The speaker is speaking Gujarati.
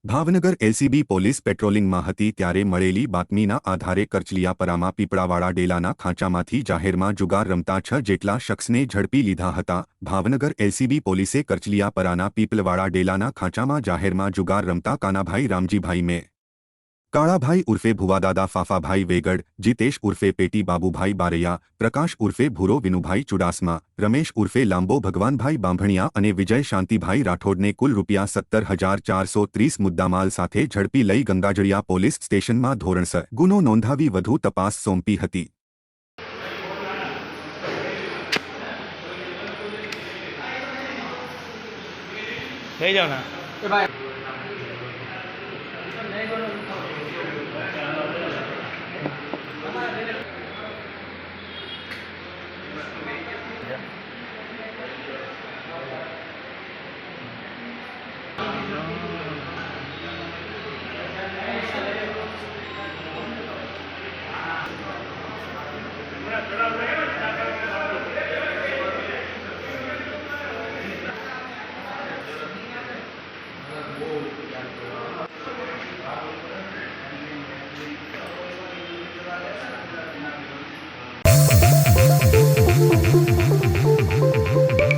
ભાવનગર એલસીબી પોલીસ પેટ્રોલિંગમાં હતી ત્યારે મળેલી બાતમીના આધારે કરચલીયાપરામાં પીપળાવાળા ડેલાના ખાંચામાંથી જાહેરમાં જુગાર રમતા 6 જેટલા શખ્સને ઝડપી લીધા હતા। ભાવનગર એલસીબી પોલીસે કરચલીયાપરાના પીપળવાળા ડેલાના ખાંચામાં જાહેરમાં જુગાર રમતા કાનાભાઈ રામજીભાઈ મેં કાળાભાઈ ઉર્ફે ભુવાદાદા ફાફાભાઈ વેગડ, જીતેશ ઉર્ફે પેટી બાબુભાઈ બારૈયા, પ્રકાશ ઉર્ફે ભૂરો વિનુભાઈ ચુડાસમા, રમેશ ઉર્ફે લાંબો ભગવાનભાઈ બાંભણિયા અને વિજય શાંતિભાઈ રાઠોડને કુલ ₹17,430 મુદ્દામાલ સાથે ઝડપી લઈ ગંગાજળિયા પોલીસ સ્ટેશનમાં ધોરણસર ગુનો નોંધાવી વધુ તપાસ સોંપી હતી। થઈ જાવ ના